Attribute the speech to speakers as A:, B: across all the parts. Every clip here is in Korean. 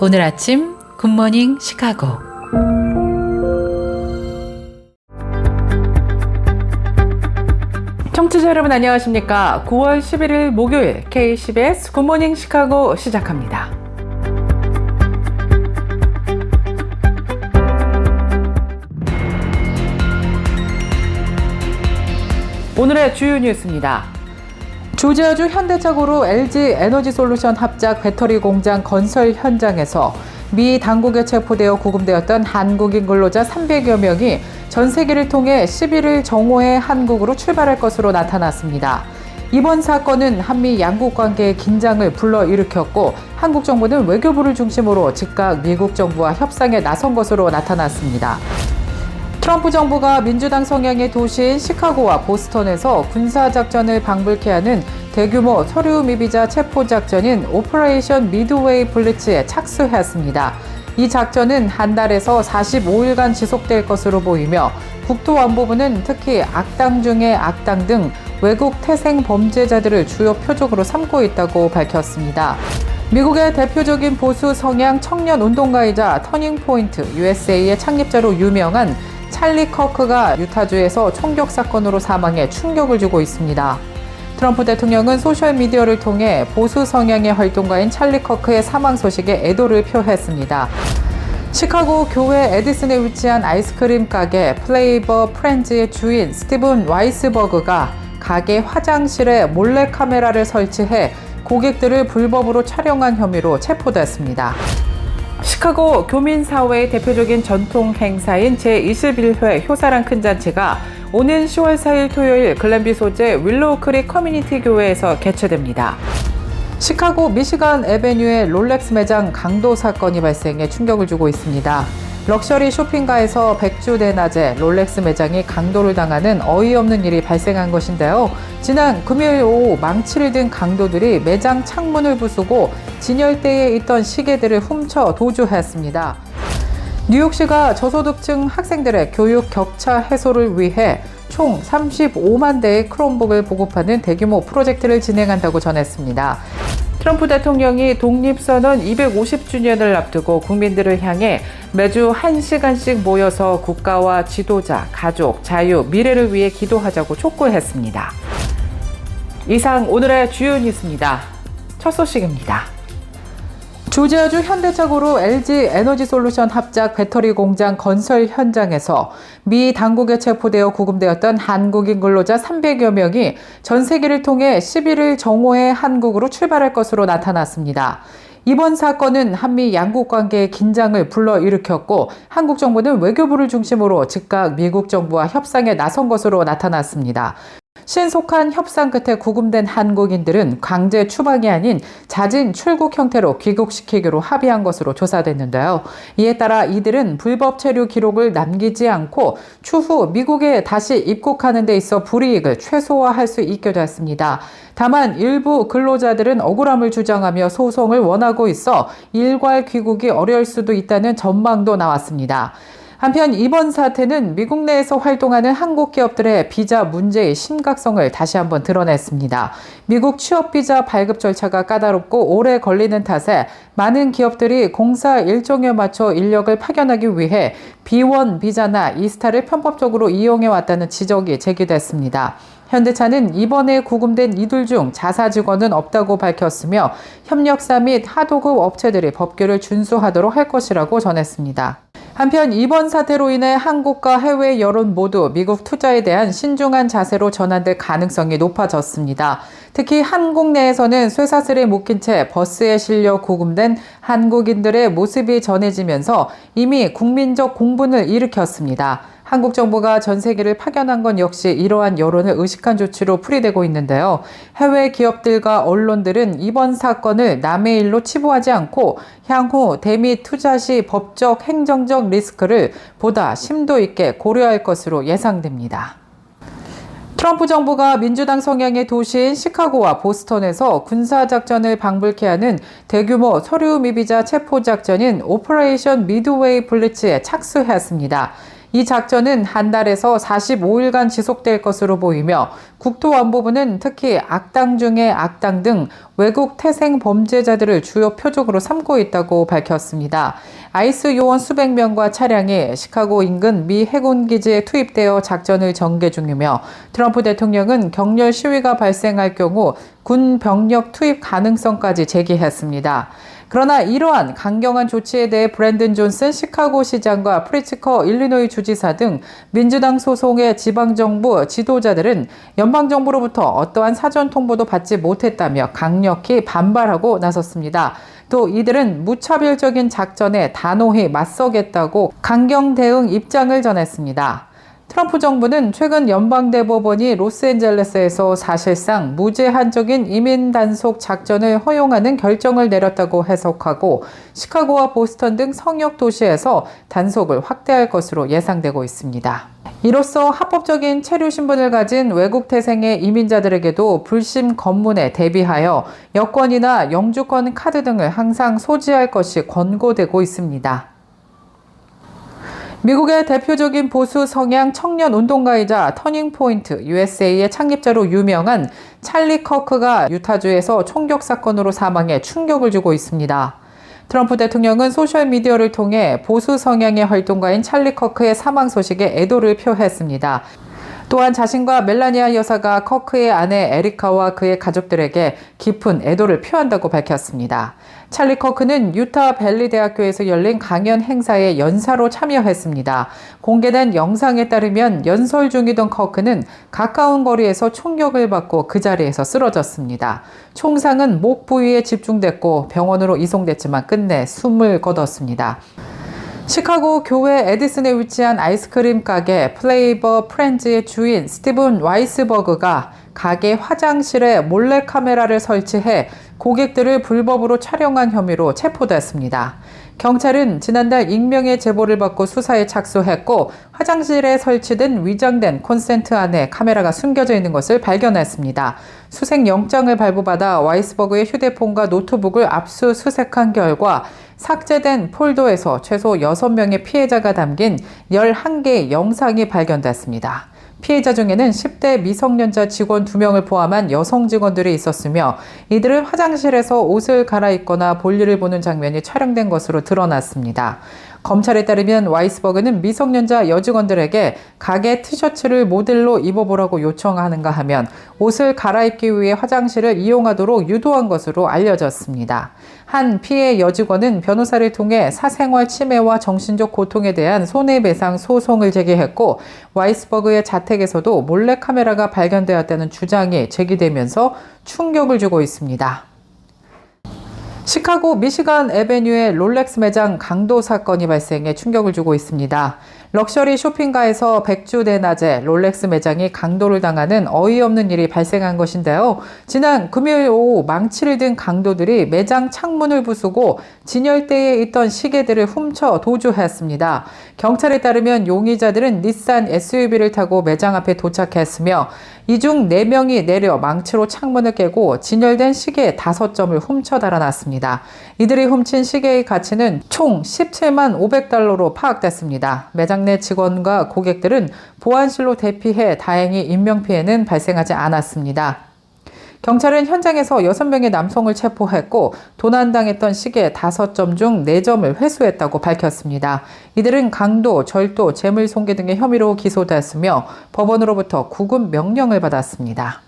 A: 오늘 아침 굿모닝 시카고. 청취자 여러분 안녕하십니까? 9월 11일 목요일 KCBS 굿모닝 시카고 시작합니다. 오늘의 주요 뉴스입니다. 조지아주 현대차고로 LG 에너지솔루션 합작 배터리 공장 건설 현장에서 미 당국에 체포되어 구금되었던 한국인 근로자 300여 명이 전 세계를 통해 11일 정오에 한국으로 출발할 것으로 나타났습니다. 이번 사건은 한미 양국 관계의 긴장을 불러일으켰고 한국 정부는 외교부를 중심으로 즉각 미국 정부와 협상에 나선 것으로 나타났습니다. 트럼프 정부가 민주당 성향의 도시인 시카고와 보스턴에서 군사작전을 방불케 하는 대규모 서류 미비자 체포작전인 오퍼레이션 미드웨이 블리츠에 착수했습니다. 이 작전은 한 달에서 45일간 지속될 것으로 보이며 국토안보부는 특히 악당 중의 악당 등 외국 태생 범죄자들을 주요 표적으로 삼고 있다고 밝혔습니다. 미국의 대표적인 보수 성향 청년 운동가이자 터닝포인트 USA의 창립자로 유명한 찰리 커크가 유타주에서 총격 사건으로 사망해 충격을 주고 있습니다. 트럼프 대통령은 소셜미디어를 통해 보수 성향의 활동가인 찰리 커크의 사망 소식에 애도를 표했습니다. 시카고 교회 에디슨에 위치한 아이스크림 가게 플레이버 프렌즈의 주인 스티븐 와이스버그가 가게 화장실에 몰래카메라를 설치해 고객들을 불법으로 촬영한 혐의로 체포됐습니다. 시카고 교민사회의 대표적인 전통 행사인 제21회 효사랑 큰잔치가 오는 10월 4일 토요일 글랜비 소재 윌로우 크릭 커뮤니티 교회에서 개최됩니다. 시카고 미시간 애베뉴의 롤렉스 매장 강도 사건이 발생해 충격을 주고 있습니다. 럭셔리 쇼핑가에서 백주 대낮에 롤렉스 매장이 강도를 당하는 어이없는 일이 발생한 것인데요. 지난 금요일 오후 망치를 든 강도들이 매장 창문을 부수고 진열대에 있던 시계들을 훔쳐 도주했습니다. 뉴욕시가 저소득층 학생들의 교육 격차 해소를 위해 총 35만 대의 크롬북을 보급하는 대규모 프로젝트를 진행한다고 전했습니다. 트럼프 대통령이 독립선언 250주년을 앞두고 국민들을 향해 매주 1시간씩 모여서 국가와 지도자, 가족, 자유, 미래를 위해 기도하자고 촉구했습니다. 이상 오늘의 주요 뉴스입니다. 첫 소식입니다. 조지아주 현대차고로 LG 에너지솔루션 합작 배터리 공장 건설 현장에서 미 당국에 체포되어 구금되었던 한국인 근로자 300여 명이 전 세계를 통해 11일 정오에 한국으로 출발할 것으로 나타났습니다. 이번 사건은 한미 양국 관계의 긴장을 불러일으켰고 한국 정부는 외교부를 중심으로 즉각 미국 정부와 협상에 나선 것으로 나타났습니다. 신속한 협상 끝에 구금된 한국인들은 강제 추방이 아닌 자진 출국 형태로 귀국시키기로 합의한 것으로 조사됐는데요. 이에 따라 이들은 불법 체류 기록을 남기지 않고 추후 미국에 다시 입국하는 데 있어 불이익을 최소화할 수 있게 됐습니다. 다만 일부 근로자들은 억울함을 주장하며 소송을 원하고 있어 일괄 귀국이 어려울 수도 있다는 전망도 나왔습니다. 한편 이번 사태는 미국 내에서 활동하는 한국 기업들의 비자 문제의 심각성을 다시 한번 드러냈습니다. 미국 취업 비자 발급 절차가 까다롭고 오래 걸리는 탓에 많은 기업들이 공사 일정에 맞춰 인력을 파견하기 위해 B1 비자나 이스타를 편법적으로 이용해 왔다는 지적이 제기됐습니다. 현대차는 이번에 구금된 이들 중 자사 직원은 없다고 밝혔으며 협력사 및 하도급 업체들이 법규를 준수하도록 할 것이라고 전했습니다. 한편 이번 사태로 인해 한국과 해외 여론 모두 미국 투자에 대한 신중한 자세로 전환될 가능성이 높아졌습니다. 특히 한국 내에서는 쇠사슬에 묶인 채 버스에 실려 구금된 한국인들의 모습이 전해지면서 이미 국민적 공분을 일으켰습니다. 한국 정부가 전 세계를 파견한 건 역시 이러한 여론을 의식한 조치로 풀이되고 있는데요. 해외 기업들과 언론들은 이번 사건을 남의 일로 치부하지 않고 향후 대미 투자 시 법적, 행정적 리스크를 보다 심도 있게 고려할 것으로 예상됩니다. 트럼프 정부가 민주당 성향의 도시인 시카고와 보스턴에서 군사작전을 방불케 하는 대규모 서류 미비자 체포작전인 오퍼레이션 미드웨이 블리츠에 착수했습니다. 이 작전은 한 달에서 45일간 지속될 것으로 보이며 국토안보부는 특히 악당 중의 악당 등 외국 태생 범죄자들을 주요 표적으로 삼고 있다고 밝혔습니다. 아이스 요원 수백 명과 차량이 시카고 인근 미 해군 기지에 투입되어 작전을 전개 중이며 트럼프 대통령은 격렬 시위가 발생할 경우 군 병력 투입 가능성까지 제기했습니다. 그러나 이러한 강경한 조치에 대해 브랜든 존슨 시카고 시장과 프리츠커 일리노이 주지사 등 민주당 소속의 지방정부 지도자들은 연방정부로부터 어떠한 사전 통보도 받지 못했다며 강력히 반발하고 나섰습니다. 또 이들은 무차별적인 작전에 단호히 맞서겠다고 강경 대응 입장을 전했습니다. 트럼프 정부는 최근 연방대법원이 로스앤젤레스에서 사실상 무제한적인 이민 단속 작전을 허용하는 결정을 내렸다고 해석하고 시카고와 보스턴 등 성역 도시에서 단속을 확대할 것으로 예상되고 있습니다. 이로써 합법적인 체류 신분을 가진 외국 태생의 이민자들에게도 불심 검문에 대비하여 여권이나 영주권 카드 등을 항상 소지할 것이 권고되고 있습니다. 미국의 대표적인 보수 성향 청년 운동가이자 터닝포인트 USA의 창립자로 유명한 찰리 커크가 유타주에서 총격 사건으로 사망해 충격을 주고 있습니다. 트럼프 대통령은 소셜미디어를 통해 보수 성향의 활동가인 찰리 커크의 사망 소식에 애도를 표했습니다. 또한 자신과 멜라니아 여사가 커크의 아내 에리카와 그의 가족들에게 깊은 애도를 표한다고 밝혔습니다. 찰리 커크는 유타 밸리 대학교에서 열린 강연 행사에 연사로 참여했습니다. 공개된 영상에 따르면 연설 중이던 커크는 가까운 거리에서 총격을 받고 그 자리에서 쓰러졌습니다. 총상은 목 부위에 집중됐고 병원으로 이송됐지만 끝내 숨을 거뒀습니다. 시카고 교회 에디슨에 위치한 아이스크림 가게 플레이버 프렌즈의 주인 스티븐 와이스버그가 가게 화장실에 몰래카메라를 설치해 고객들을 불법으로 촬영한 혐의로 체포됐습니다. 경찰은 지난달 익명의 제보를 받고 수사에 착수했고 화장실에 설치된 위장된 콘센트 안에 카메라가 숨겨져 있는 것을 발견했습니다. 수색영장을 발부받아 와이스버그의 휴대폰과 노트북을 압수수색한 결과 삭제된 폴더에서 최소 6명의 피해자가 담긴 11개의 영상이 발견됐습니다. 피해자 중에는 10대 미성년자 직원 2명을 포함한 여성 직원들이 있었으며 이들은 화장실에서 옷을 갈아입거나 볼일을 보는 장면이 촬영된 것으로 드러났습니다. 검찰에 따르면 와이스버그는 미성년자 여직원들에게 가게 티셔츠를 모델로 입어보라고 요청하는가 하면 옷을 갈아입기 위해 화장실을 이용하도록 유도한 것으로 알려졌습니다. 한 피해 여직원은 변호사를 통해 사생활 침해와 정신적 고통에 대한 손해배상 소송을 제기했고 와이스버그의 자택에서도 몰래카메라가 발견되었다는 주장이 제기되면서 충격을 주고 있습니다. 시카고 미시간 애베뉴의 롤렉스 매장 강도 사건이 발생해 충격을 주고 있습니다. 럭셔리 쇼핑가에서 백주 대낮에 롤렉스 매장이 강도를 당하는 어이없는 일이 발생한 것인데요. 지난 금요일 오후 망치를 든 강도들이 매장 창문을 부수고 진열대에 있던 시계들을 훔쳐 도주했습니다. 경찰에 따르면 용의자들은 닛산 SUV를 타고 매장 앞에 도착했으며 이 중 4명이 내려 망치로 창문을 깨고 진열된 시계 5점을 훔쳐 달아났습니다. 이들이 훔친 시계의 가치는 총 17만 500달러로 파악됐습니다. 매장 내 직원과 고객들은 보안실로 대피해 다행히 인명피해는 발생하지 않았습니다. 경찰은 현장에서 6명의 남성을 체포했고 도난당했던 시계 5점 중 4점을 회수했다고 밝혔습니다. 이들은 강도, 절도, 재물손괴 등의 혐의로 기소됐으며 법원으로부터 구금 명령을 받았습니다.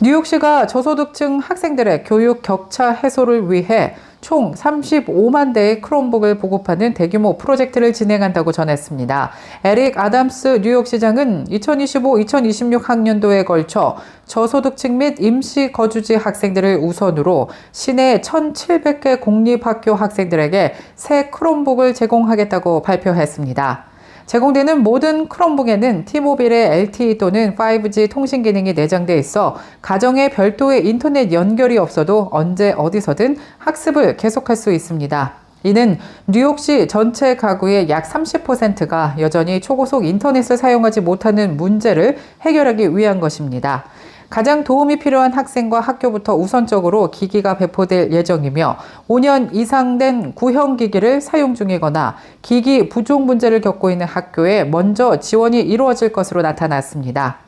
A: 뉴욕시가 저소득층 학생들의 교육 격차 해소를 위해 총 35만 대의 크롬북을 보급하는 대규모 프로젝트를 진행한다고 전했습니다. 에릭 아담스 뉴욕시장은 2025-2026 학년도에 걸쳐 저소득층 및 임시 거주지 학생들을 우선으로 시내 1,700개 공립학교 학생들에게 새 크롬북을 제공하겠다고 발표했습니다. 제공되는 모든 크롬북에는 T모빌의 LTE 또는 5G 통신 기능이 내장돼 있어 가정에 별도의 인터넷 연결이 없어도 언제 어디서든 학습을 계속할 수 있습니다. 이는 뉴욕시 전체 가구의 약 30%가 여전히 초고속 인터넷을 사용하지 못하는 문제를 해결하기 위한 것입니다. 가장 도움이 필요한 학생과 학교부터 우선적으로 기기가 배포될 예정이며 5년 이상 된 구형 기기를 사용 중이거나 기기 부족 문제를 겪고 있는 학교에 먼저 지원이 이루어질 것으로 나타났습니다.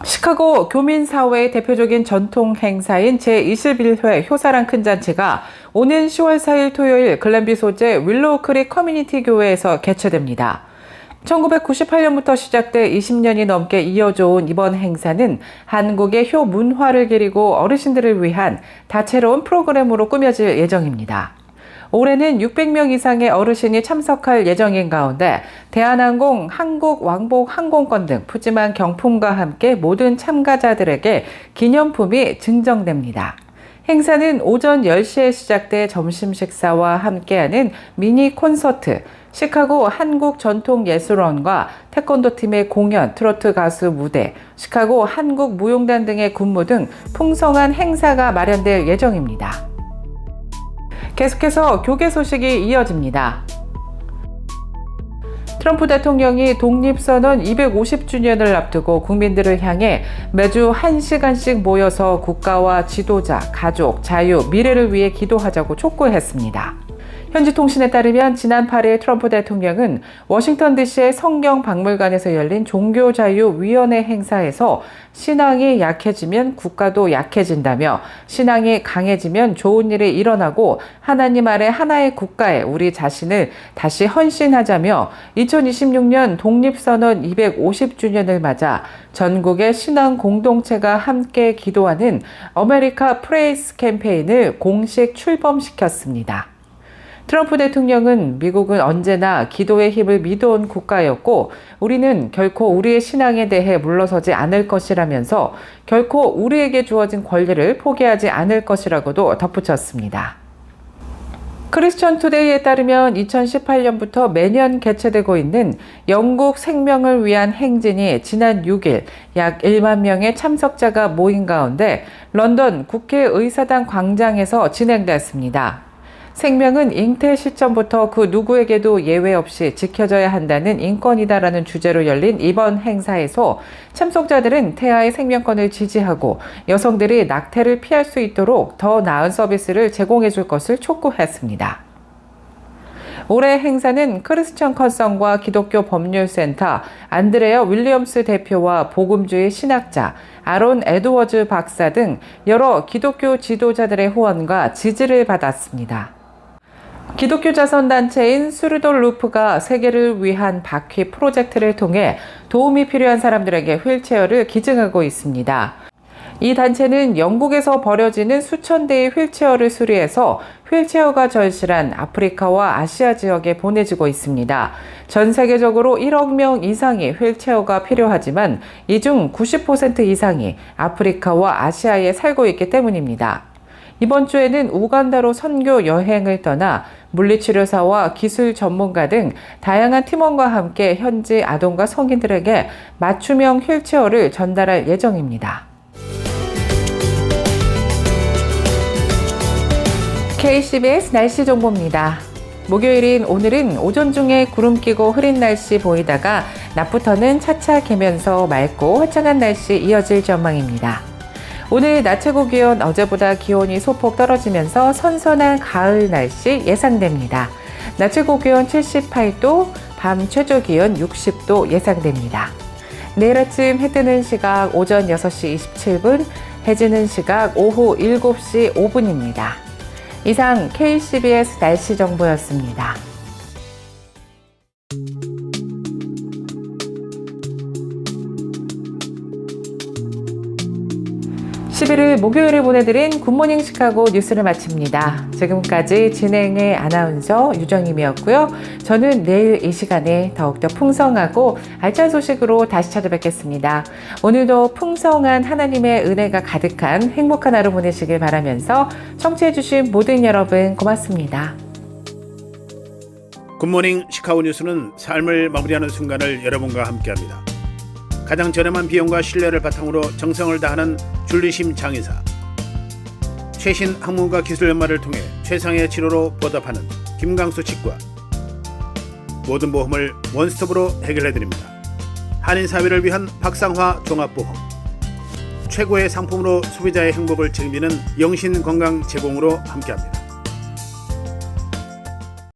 A: 시카고 교민사회의 대표적인 전통 행사인 제21회 효사랑 큰잔치가 오는 10월 4일 토요일 글랜비 소재 윌로우 크릭 커뮤니티 교회에서 개최됩니다. 1998년부터 시작돼 20년이 넘게 이어져 온 이번 행사는 한국의 효 문화를 기리고 어르신들을 위한 다채로운 프로그램으로 꾸며질 예정입니다. 올해는 600명 이상의 어르신이 참석할 예정인 가운데 대한항공, 한국왕복 항공권 등 푸짐한 경품과 함께 모든 참가자들에게 기념품이 증정됩니다. 행사는 오전 10시에 시작돼 점심 식사와 함께하는 미니 콘서트, 시카고 한국전통예술원과 태권도 팀의 공연, 트로트 가수 무대, 시카고 한국무용단 등의 군무 등 풍성한 행사가 마련될 예정입니다. 계속해서 교계 소식이 이어집니다. 트럼프 대통령이 독립선언 250주년을 앞두고 국민들을 향해 매주 1시간씩 모여서 국가와 지도자, 가족, 자유, 미래를 위해 기도하자고 촉구했습니다. 현지 통신에 따르면 지난 8일 트럼프 대통령은 워싱턴 DC의 성경박물관에서 열린 종교자유위원회 행사에서 신앙이 약해지면 국가도 약해진다며 신앙이 강해지면 좋은 일이 일어나고 하나님 아래 하나의 국가에 우리 자신을 다시 헌신하자며 2026년 독립선언 250주년을 맞아 전국의 신앙 공동체가 함께 기도하는 아메리카 프레이스 캠페인을 공식 출범시켰습니다. 트럼프 대통령은 미국은 언제나 기도의 힘을 믿어온 국가였고 우리는 결코 우리의 신앙에 대해 물러서지 않을 것이라면서 결코 우리에게 주어진 권리를 포기하지 않을 것이라고도 덧붙였습니다. 크리스천 투데이에 따르면 2018년부터 매년 개최되고 있는 영국 생명을 위한 행진이 지난 6일 약 1만 명의 참석자가 모인 가운데 런던 국회의사당 광장에서 진행됐습니다. 생명은 잉태 시점부터 그 누구에게도 예외 없이 지켜져야 한다는 인권이다라는 주제로 열린 이번 행사에서 참석자들은 태아의 생명권을 지지하고 여성들이 낙태를 피할 수 있도록 더 나은 서비스를 제공해 줄 것을 촉구했습니다. 올해 행사는 크리스천 컨성과 기독교 법률센터 안드레어 윌리엄스 대표와 복음주의 신학자 아론 에드워즈 박사 등 여러 기독교 지도자들의 후원과 지지를 받았습니다. 기독교 자선단체인 수르돌 루프가 세계를 위한 바퀴 프로젝트를 통해 도움이 필요한 사람들에게 휠체어를 기증하고 있습니다. 이 단체는 영국에서 버려지는 수천 대의 휠체어를 수리해서 휠체어가 절실한 아프리카와 아시아 지역에 보내주고 있습니다. 전 세계적으로 1억 명 이상이 휠체어가 필요하지만 이 중 90% 이상이 아프리카와 아시아에 살고 있기 때문입니다. 이번 주에는 우간다로 선교 여행을 떠나 물리치료사와 기술 전문가 등 다양한 팀원과 함께 현지 아동과 성인들에게 맞춤형 휠체어를 전달할 예정입니다. KCBS 날씨 정보입니다. 목요일인 오늘은 오전 중에 구름 끼고 흐린 날씨 보이다가 낮부터는 차차 개면서 맑고 화창한 날씨 이어질 전망입니다. 오늘 낮 최고 기온 어제보다 기온이 소폭 떨어지면서 선선한 가을 날씨 예상됩니다. 낮 최고 기온 78도, 밤 최저 기온 60도 예상됩니다. 내일 아침 해 뜨는 시각 오전 6시 27분, 해 지는 시각 오후 7시 5분입니다. 이상 KCBS 날씨 정보였습니다. 11일 목요일에 보내드린 굿모닝 시카고 뉴스를 마칩니다. 지금까지 진행의 아나운서 유정임이었고요. 저는 내일 이 시간에 더욱더 풍성하고 알찬 소식으로 다시 찾아뵙겠습니다. 오늘도 풍성한 하나님의 은혜가 가득한 행복한 하루 보내시길 바라면서 청취해주신 모든 여러분 고맙습니다.
B: 굿모닝 시카고 뉴스는 삶을 마무리하는 순간을 여러분과 함께합니다. 가장 저렴한 비용과 신뢰를 바탕으로 정성을 다하는 줄리심 장의사, 최신 학문과 기술 연마를 통해 최상의 치료로 보답하는 김강수 치과, 모든 보험을 원스톱으로 해결해드립니다. 한인사회를 위한 박상화 종합보험, 최고의 상품으로 소비자의 행복을 책임지는 영신 건강 제공으로 함께합니다.